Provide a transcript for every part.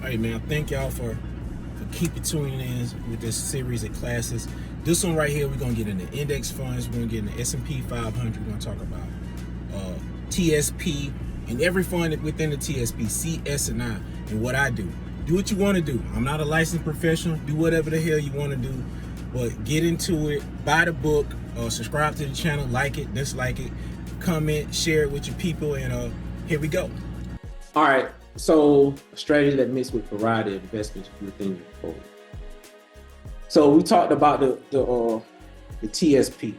Hey man, thank y'all for keeping tuning in with this series of classes. This one right here, we're gonna get into index funds. We're gonna get into S&P 500. We're gonna talk about TSP and every fund within the TSP, C, S, and I, and what I do. Do what you want to do. I'm not a licensed professional. Do whatever the hell you want to do, but get into it. Buy the book. Subscribe to the channel. Like it, dislike it, comment, share it with your people, and here we go. All right. So a strategy that mixed with variety of investments within your portfolio. So we talked about the TSP,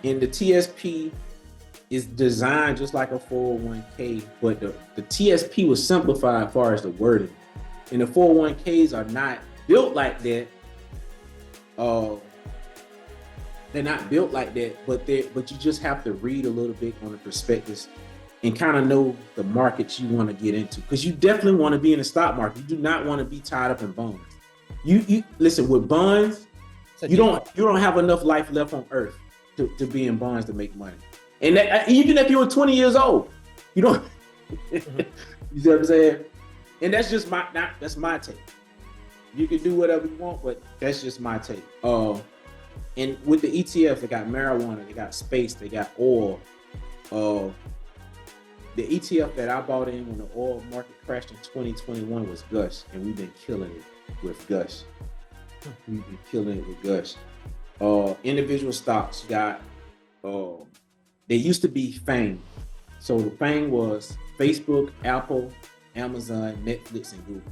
and the TSP is designed just like a 401k, but the TSP was simplified as far as the wording, and the 401ks are not built like that. They're not built like that, but you just have to read a little bit on the prospectus and kind of know the markets you want to get into, because you definitely want to be in the stock market. You do not want to be tied up in bonds. You listen, with bonds, you don't have enough life left on earth to be in bonds to make money. And that, even if you were 20 years old, you don't. You see what I'm saying? And that's just that's my take. You can do whatever you want, but that's just my take. And with the ETF, they got marijuana, they got space, they got oil. The ETF that I bought in when the oil market crashed in 2021 was Gush, and we've been killing it with Gush. We've been killing it with Gush. Individual stocks got, they used to be FANG. So the FANG was Facebook, Apple, Amazon, Netflix, and Google.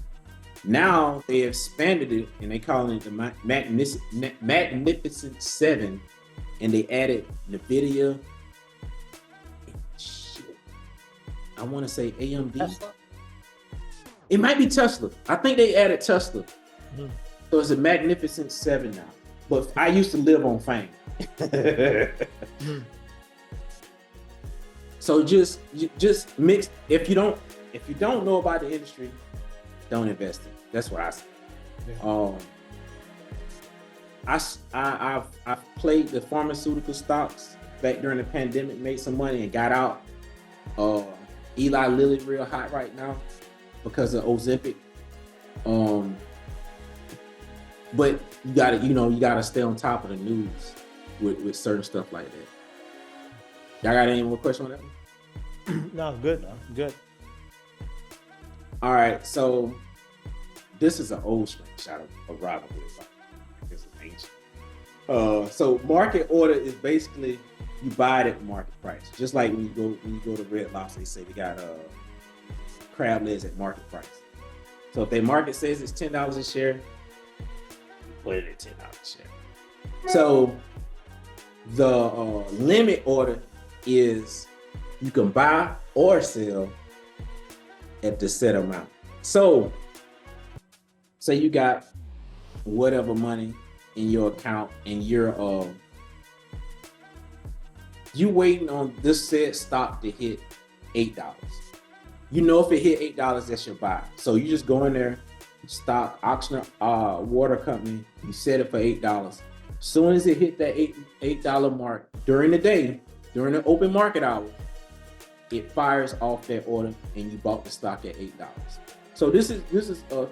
Now they expanded it and they call it the Magnificent Seven, and they added NVIDIA. I want to say AMD. Tesla? It might be Tesla. I think they added Tesla. Mm-hmm. So it's a Magnificent Seven now. But I used to live on FANG. Mm-hmm. So just mix. If you don't know about the industry, don't invest in it. That's what I say. Yeah. I've played the pharmaceutical stocks back during the pandemic, made some money and got out. Eli Lilly real hot right now because of Ozempic. But you gotta stay on top of the news with certain stuff like that. Y'all got any more questions on that one? No, good. All right, so this is an old screenshot of Robin Hood. I guess it's ancient. So market order is basically you buy it at market price. Just like when you go to Red Lobster, they say they got crab legs at market price. So if their market says it's $10 a share, you put it at $10 a share. So the limit order is you can buy or sell at the set amount. So say you got whatever money in your account and you waiting on this said stock to hit $8. You know, if it hit $8, that's your buy. So you just go in there, stock, auction, water company, you set it for $8. As soon as it hit that $8 mark during the day, during the open market hours, it fires off that order and you bought the stock at $8. So this is a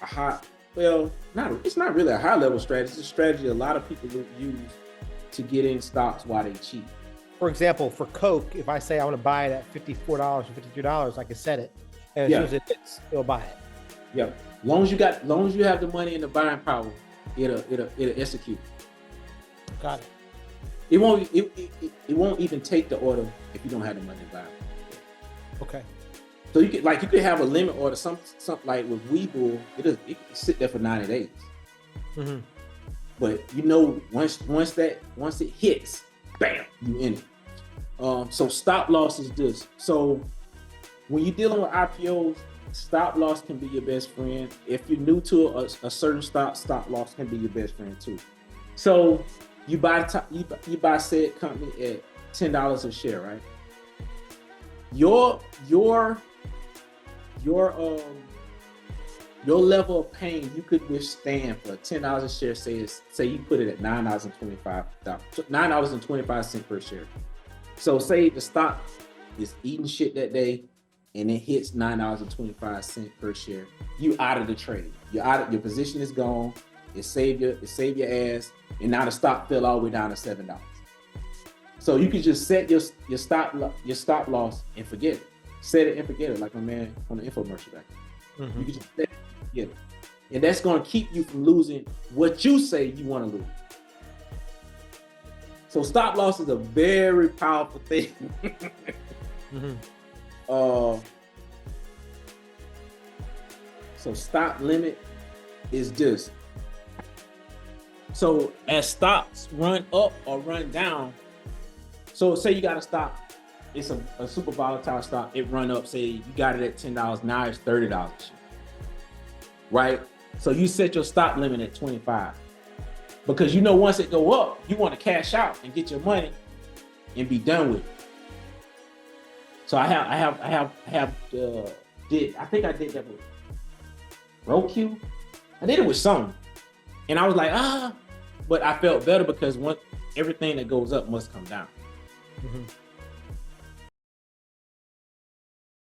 high, it's not really a high level strategy. It's a strategy a lot of people will use to get in stocks while they cheap. For example, for Coke, if I say I want to buy it at $54 or $53, I can set it, and as soon as it hits, it'll buy it. Yeah, long as you have the money and the buying power, it'll execute. Got it. It won't even take the order if you don't have the money to buy it. Okay. So you could have a limit order, something like with Webull, it can sit there for 90 days. Mm-hmm. But once it hits, bam, you in it. So stop loss is this. So when you're dealing with IPOs, stop loss can be your best friend. If you're new to a certain stock, stop loss can be your best friend too. So you buy said company at $10 a share, right? Your level of pain you could withstand for $10 a share. Say you put it at $9.25 per share. So say the stock is eating shit that day, and it hits $9.25 per share, you out of the trade. You're out of your position is gone. It saved your ass, and now the stock fell all the way down to $7. So you can just set your stop loss and forget it. Set it and forget it, like my man on the infomercial back. Mm-hmm. You can just set it and forget it. And that's going to keep you from losing what you say you want to lose. So stop loss is a very powerful thing. Mm-hmm. So stop limit is just, so as stocks run up or run down, so say you got a stock, it's a super volatile stock, it run up, say you got it at $10, now it's $30, right? So you set your stop limit at 25, because you know once it go up, you want to cash out and get your money and be done with it. So I think I did that with Roku. I did it with some, and I was like, but I felt better because everything that goes up must come down. Mm-hmm.